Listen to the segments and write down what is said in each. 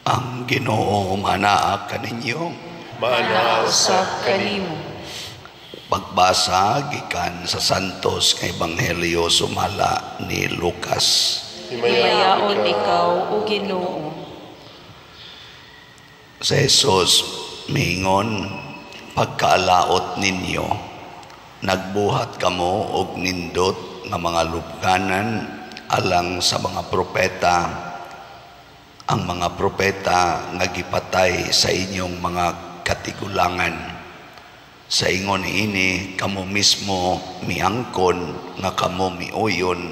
Ang Ginoo manaa kaninyo. Manausap kanimo. Pagbasa gikan sa Santos nga Ebanghelyo sumala ni Lucas. Himayaon ikaw o Ginoo. Sa Jesus miingon, pagkaalaot ninyo, nagbuhat kamo og nindot nga mga lubnganan alang sa mga propeta. Ang mga propeta nga gipatay sa inyong mga katigulangan. Sa ingon ini kamo mismo miangkon nga kamo miuyon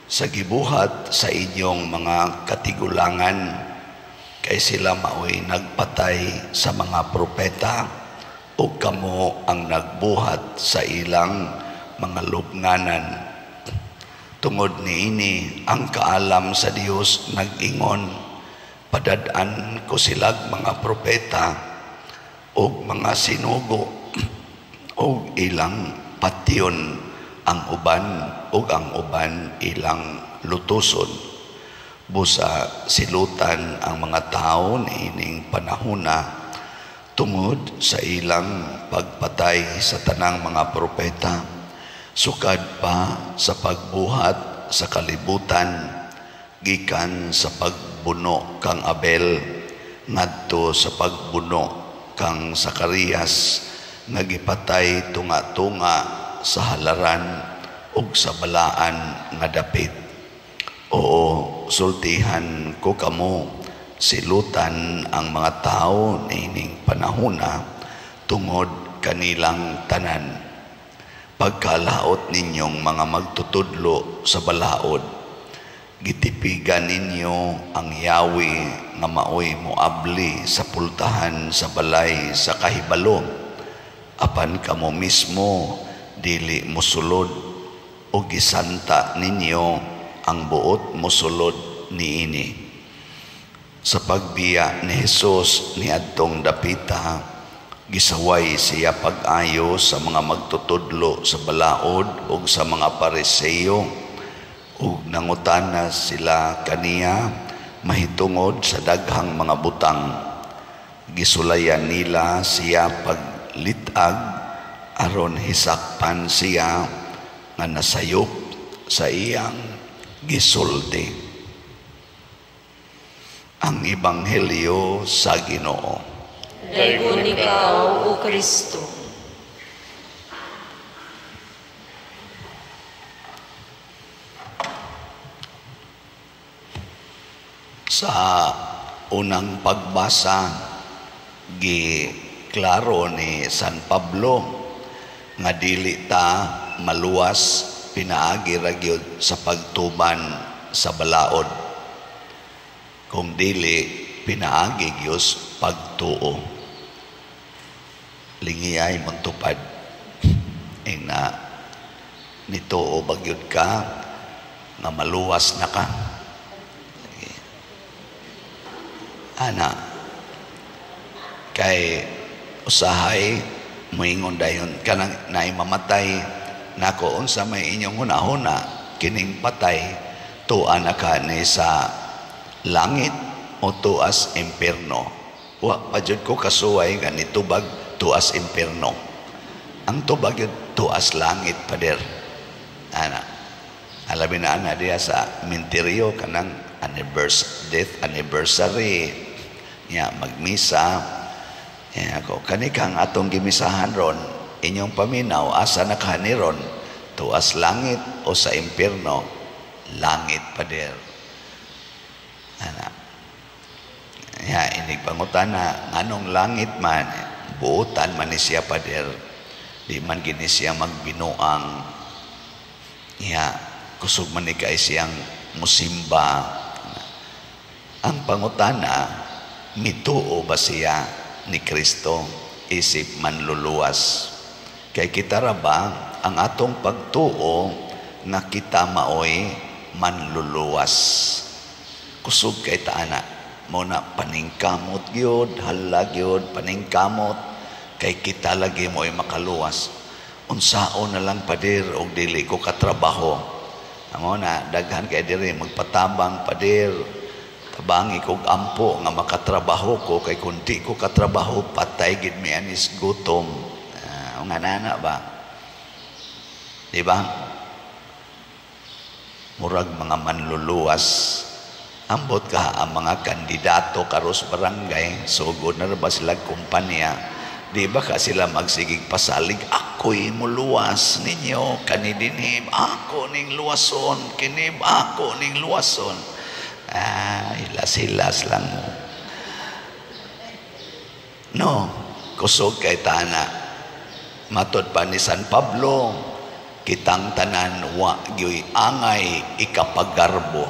sa gibuhat sa inyong mga katigulangan, kay sila maoy nagpatay sa mga propeta o kamo ang nagbuhat sa ilang mga lubnganan. Tungod niini ang kaalam sa Dios nag-ingon, padad-an ko silag mga propeta o mga sinugo o ilang patyon ang uban o ang uban ilang lutuson. Busa silutan ang mga tao niining panahona tungod sa ilang pagpatay sa tanang mga propeta, sukad pa sa pagbuhat sa kalibutan gikan sa pagbuno kang Abel ngadto sa pagbuno kang Zacarias nga gipatay tunga-tunga sa halaran ug sa balaan nga dapit. Oo, sultihan ko kamo, silutan ang mga tao niining panahona tungod kanilang tanan. Pagkalaot ninyong mga magtutudlo sa balaod, gitipigan ninyo ang yawi nga maoy moabli sa pultahan sa balay sa kahibalo, apan kamo mismo dili mosulod o gisanta ninyo ang buot mosulod niini. Sa pagbiya ni Jesus ni adtong dapita, gisaway siya pag-ayo sa mga magtutudlo sa balaod ug sa mga Pariseo, ug nangutana sila kaniya mahitungod sa daghang mga butang. Gisulayan nila siya paglitag aron hisakpan siya nga nasayop sa iyang gisulti. Ang Ebanghelyo sa Ginoo. Daygon ikaw o Kristo. Sa unang pagbasa, giklaro ni San Pablo nga dili ta maluwas pinaagi ra gyud sa pagtuman sa balaod, kung dili pinaagi gyud pagtuo. Lingiyay mong tupad na nituo bagyod ka nga maluwas na ka. Ana kay usahay moingon dayon kanang naay mamatay nako unsa may inyong hunahuna kining patay tuwa na ka ni sa langit o tuas impierno. Wa pa jud ko kasuway ganito bag tuas impierno. Ang tubag yun tuas langit pader. Ana alabi na ana diya sa minteryo kanang death anniversary ya magmisa ya ko kani kang atong gimisahan ron inyong paminaw asa nakahaniron tuas langit o sa impierno langit pader. Ana ya inig pangutana nganong langit man buutan man ni siya pader, di man gini siya magbinuang ya kusog man ni kay siyang musimba. Ang pangutana, mituo ba siya ni Kristo isip manluluwas? Kay kita ra ba ang atong pagtuo nga kita maoy manluluwas? Kusog kay taana mo na paningkamot gyud, halag gyud paningkamot kay kita lagi mo'y makaluwas. Unsaon na lang padir og dili ko katrabaho. Amo na daghan kay diri magpatabang padir tabangi kog ampo nga makatrabaho ko, kay kundi ko katrabaho patay gid mi anis gutom. Nga nana ba, di ba? Murag mga manluluwas, ambot ka ang mga kandidato karos barangay, sugod na ba sila kumpanya, di ba ka sila magsigig pasalig, ako'y muluwas ninyo, kanidinhim ako ning luwason, kinib ako ning luwason. Hilas-hilas lang mo. No, kusog kay tana. Matod pa ni San Pablo, kitang tanan wa gyoy angay ikapagarbo.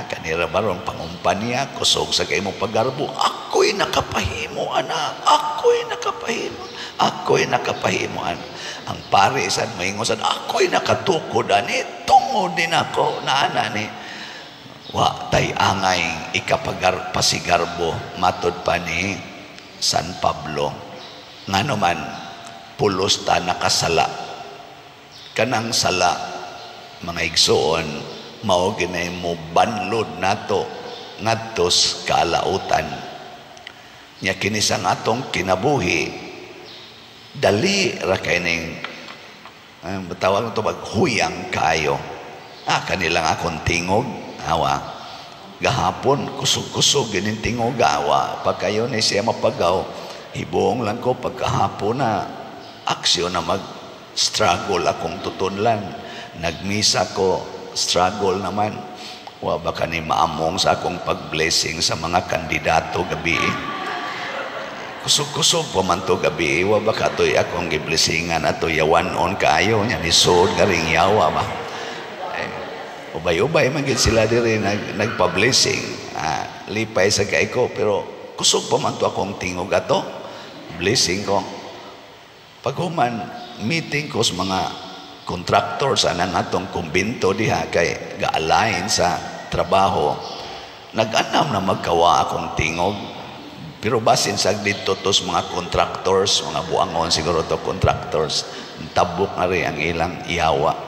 Kanira baron pangumpanya, kusog sa kay mo pagarbo, ako'y nakapahimo anak, ako'y nakapahimo, ako'y nakapahimo anak. Ang pare sad moingon sad, ako'y nakatukod ani, tungod din ako na ani. Wa tay angay pasigarbo, matod pa ni San Pablo. Nga naman, pulos ta nakasala. Kanang sala, mga igsoon, mao ginay mo banlod nato ngadtos kalautan. Nya kini sang atong kinabuhi, dali ra kay ning batawag to huyang kayo. Kanilang akong tingog, awa. Gahapon kusog-kusog ginin tingog, awa. Pagkayo ni siya mapagaw, hibong lang ko pagkahapon na aksyon na mag-struggle akong tutunlan. Nagmisa ko, struggle naman. Wa baka ni maamong sa akong pag-blessing sa mga kandidato gabi. Kusog-kusog po man to gabi. Wa baka to'y akong giblessingan at to'y yawanon kaayo. Yan isod ka ring yawa ba. Ubay-ubay magiging sila din nagpa-blessing. Lipay sa kay ko, pero kusog pa man to akong tingog ato. Blessing ko. Pag human, meeting ko sa mga contractors anang atong kumbinto diha kay ga-align sa trabaho. Nag-anam na magkawa akong tingog. Pero basin sa dito tos mga contractors, mga buangon siguro to contractors, tabok na rin ang ilang iyawa.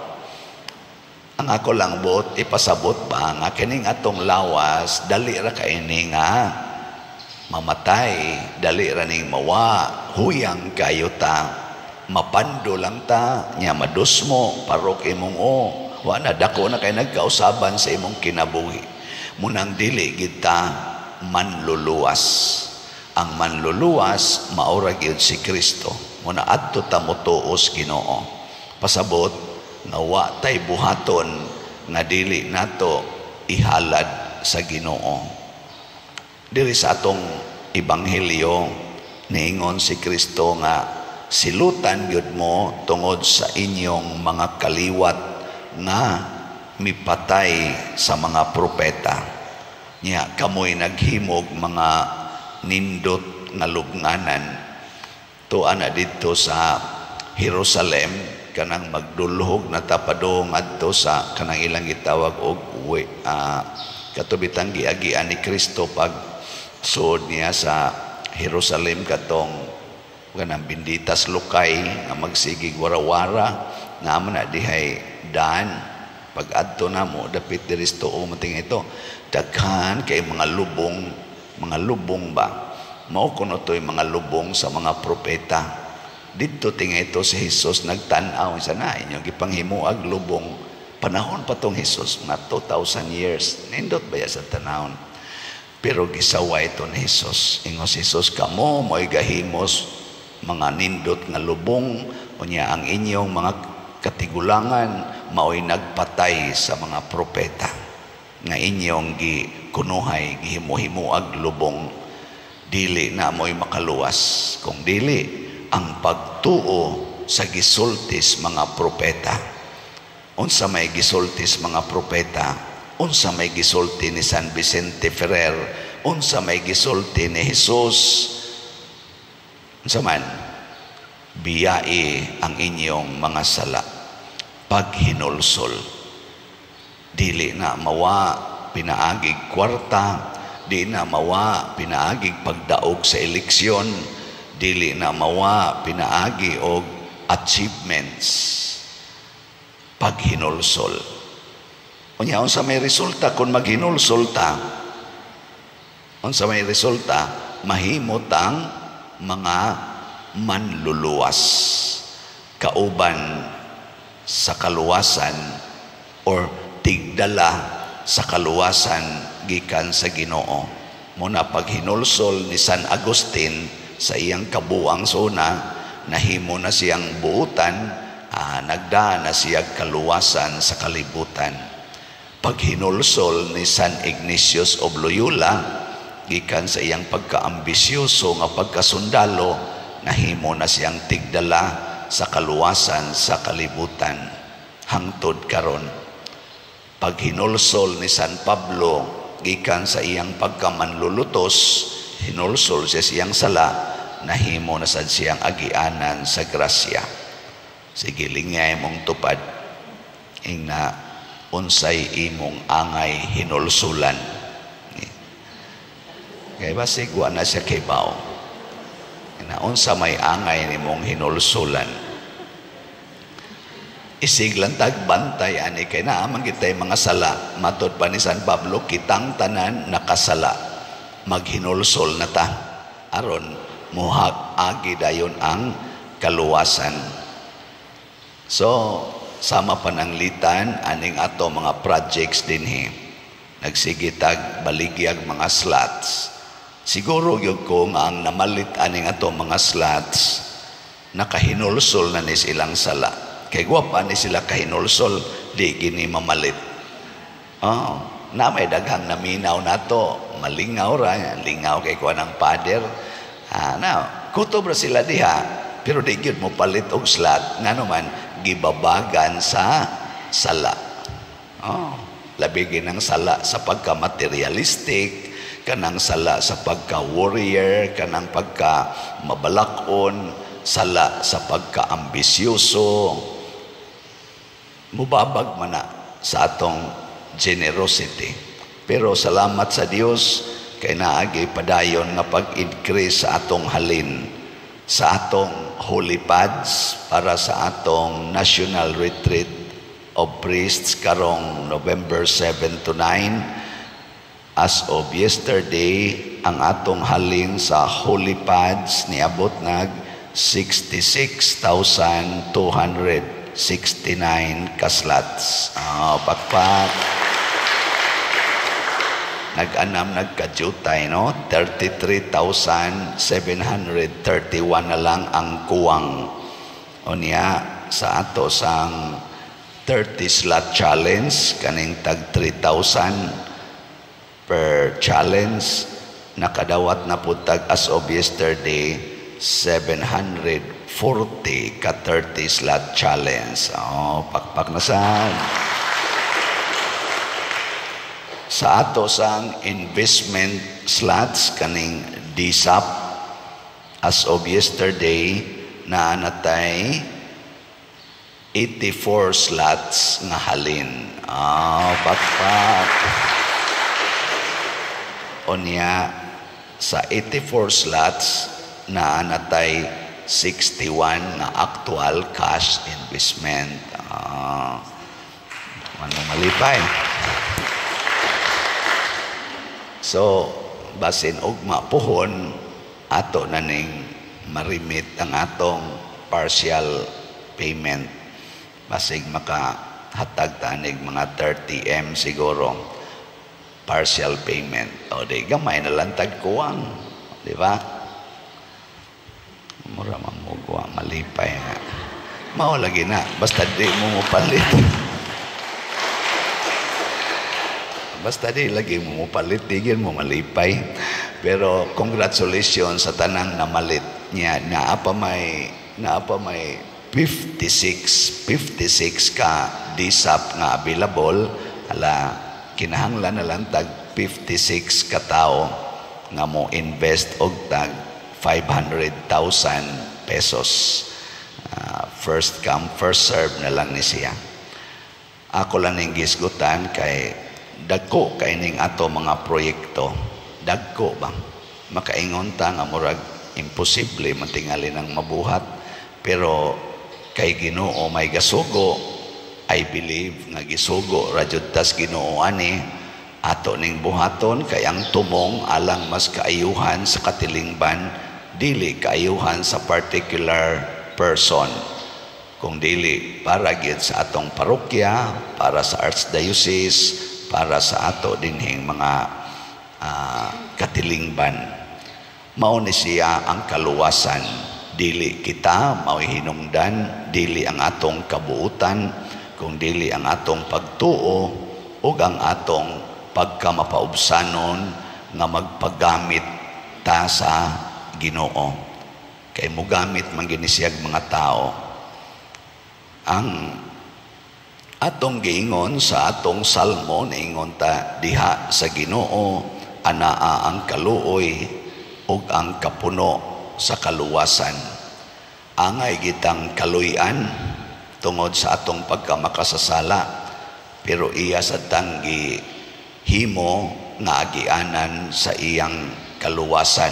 Ang ako lang bot, ipasabot ba nga kining atong lawas, dali ra kaini nga mamatay, dali ra ning mawa, huyang kayo ta, mapando lang ta, nya madus mo, parok imong wala dako na kay nagkausaban sa imong kinabuhi. Munang dili kita manluluwas. Ang manluluwas maura gyud si Kristo. Muna adto ta motuos Ginoo. Pasabot nga wa tay buhaton nga dili nato ihalad sa Ginoo. Diri sa atong ebanghelyo niingon si Kristo nga silutan gyud mo tungod sa inyong mga kaliwat nga mipatay sa mga propeta. Nya kamoy naghimog mga nindot nga lubnganan. Tuan na dito sa Jerusalem kanang magdulhog na tapadong adto sa kanang ilang gitawag og katubitang giagian ni Kristo pag suod niya sa Jerusalem katong kanang binditas lukay nga magsigig warawara nga man na dihay daan pag adto na mo dapit diri sa tuo mating ito daghan kay mga lubong ba mao kuno toy mga lubong sa mga propeta didto tingay ito si Jesus nagtan-aw sa na inyong gipanghimuag lubong panahon pa tong Jesus mga 2,000 years nindot ba ya sa tanawon. Pero gisawa ito ni Jesus. Ingos Jesus, kamo mo'y gahimos mga nindot nga lubong o niya ang inyong mga katigulangan mao'y nagpatay sa mga propeta nga inyong gikunuhay gihimu-himuag lubong dili na mo'y makaluwas kung dili ang pagtuo sa gisultis mga propeta. Unsa may gisultis mga propeta? Unsa may gisulti ni San Vicente Ferrer, unsa may gisulti ni Jesus, unsa man biyai ang inyong mga sala paghinulsol dili na mawa pinaagig kwarta, di na mawa pinaagig pagdaog sa eleksyon, dili na mawa pinaagi og achievements, paghinulsol. Unya unsa may resulta kung maghinulsulta? Unsa may resulta? Mahimot ang mga manluluwas kauban sa kaluwasan or tigdala sa kaluwasan gikan sa Ginoo. Muna pag hinulsol ni San Agustin sa iyang kabuang suna, nahimo na siyang buutan, nagdaan na siyang kaluwasan sa kalibutan. Pag hinulsol ni San Ignatius of Loyola, gikan sa iyang pagkaambisyoso nga pagkasundalo, nahimo na siyang tigdala sa kaluwasan sa kalibutan. Hangtod karon, pag hinulsol ni San Pablo gikan sa iyang pagkamanlulutos, hinulsol siya siyang sala, nahimo na sad siyang agianan sa grasya. Sige, lingay mong tupad ing unsay imong angay hinulsulan. Kaya basig wa na siya kibaw. Unsa may angay nimong hinulsulan. Isiglan tagbantay ani kay naa man kitay mga sala. Matod pa ni San Pablo, kitang tanan nakasala, maghinulsol na ta aron muhag agi dayon ang kaluwasan. So sama pananglitan aning ato mga projects dinhi, nagsigitag baligyag mga slots. Siguro yun ko nga ang namalit aning ato mga slots, nakahinulsol na ni silang sala. Kay guwapa ni sila kahinulsol, di gini mamalit. Na may daghang naminaw na to, malingaw ra, lingaw kay kuha ng pader. Kutob ra sila diha, pero di yun mo palit og slot, nga naman, gibabagan sa sala. Labigin ng sala sa pagka-materialistic, kanang sala sa pagka-warrior, kanang pagka-mabalakon, sala sa pagka-ambisyoso. Mubabag man na sa atong generosity. Pero salamat sa Dios kay naagi padayon nga pag-increase sa atong halin, sa atong holy pads para sa atong national retreat of priests karong November 7 to 9. As of yesterday, ang atong halin sa holy pads niabot nag 66,269 kaslats. Pakpak. Nag-anam nagkajutay, no? 33,731 na lang ang kuwang. O niya, sa ato sang 30 slot challenge, kaning tag 3,000 per challenge, nakadawat na putag as of yesterday 740 ka 30 slot challenge. Pakpak na saan. Sa ato sang investment slots kaning DSAP, as of yesterday na natay 84 slots nga halin. Pakpak. O niya, sa 84 slots na natay 61 na actual cash investment. Ano malipay? So, basin og mapuhon, ato na ning marimit ang atong partial payment. Basig makahatag tanig mga 30M siguro. Partial payment. O di gamay na lang tagkuwang. Di ba? Mura mamugwa, malipay nga. Mao lagi na, basta di mo palit. Basta di lagi mo palit, digin mo malipay. Pero congratulations sa tanang namalit niya. Naapa may 56 ka DSAP nga available. Kinahanglan na lang tag 56 ka tao nga mo invest og tag 500,000 pesos. First come, first serve na lang ni siya. Ako lang ning gisgutan kay dagko kay ning ato mga proyekto. Dagko ba? Makaingon ta nga murag imposible matingali ng mabuhat, pero kay Ginoo may gasugo I believe nga gisugo ra jud tas Ginoo ani ato ning buhaton kay ang tumong alang mas kaayuhan sa katilingban, dili kaayuhan sa particular person, kung dili para gyud sa atong parokya, para sa archdiocese, para sa ato dinhing mga katilingban. Mao ni siya ang kaluwasan, dili kita mauhinungdan, dili ang atong kabuutan, kung dili ang atong pagtuo ug ang atong pagkamapaubsanon nga magpagamit ta sa Ginoo. Kay mogamit man gini siyag mga tao. Ang atong giingon sa atong salmo, naingon ta diha sa Ginoo anaa ang kaluoy ug ang kapuno sa kaluwasan. Angay gitang kaluy-an tungod sa atong pagkamakasasala, pero iya sa tanggi himo nga agianan sa iyang kaluwasan.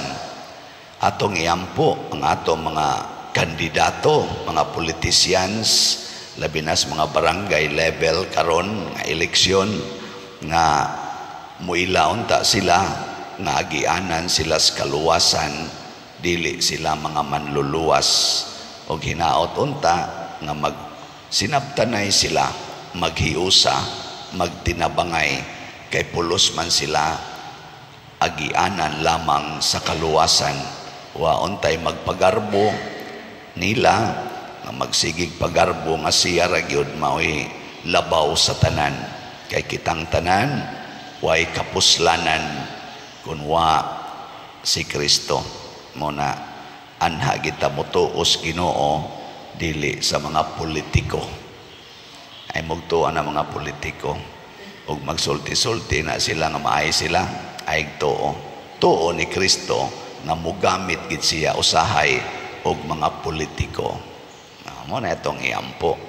Atong iampo ang atong mga kandidato, mga politicians, labi na sa mga barangay level karon nga eleksyon, nga muilaon ta sila nga agianan sila sa kaluwasan, dili sila mga manluluwas, o hinaot unta nga sinabtanay sila, maghiusa, magtinabangay, kay pulos man sila agianan lamang sa kaluwasan. Waon tay magpagarbo nila nga magsigig pagarbo nga siya ra gyud mao'y labaw sa tanan, kay kitang tanan way kapuslanan kun wa si Kristo. Muna anha kita motuos Ginoo, dili sa mga politiko. Ay mugtuan ang mga politiko ug magsulti-sulti na sila nga maay sila, ay tuo ni Kristo nga mugamit gid siya usahay og mga politiko. Mo na itong iampo.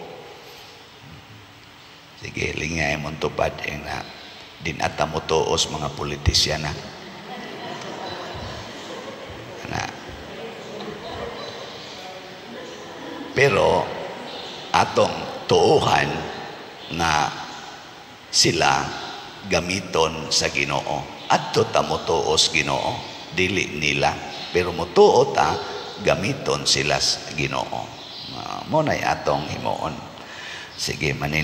Sige, lingay mong tupad na dinata mo tuos mga politisyan na. Pero atong tuuhan na sila gamiton sa Ginoo. Adto ta mo tuos Ginoo, dili nila. Pero mo tuo ta, gamiton sila sa Ginoo. Mo na'y atong himuon. Sige, manin.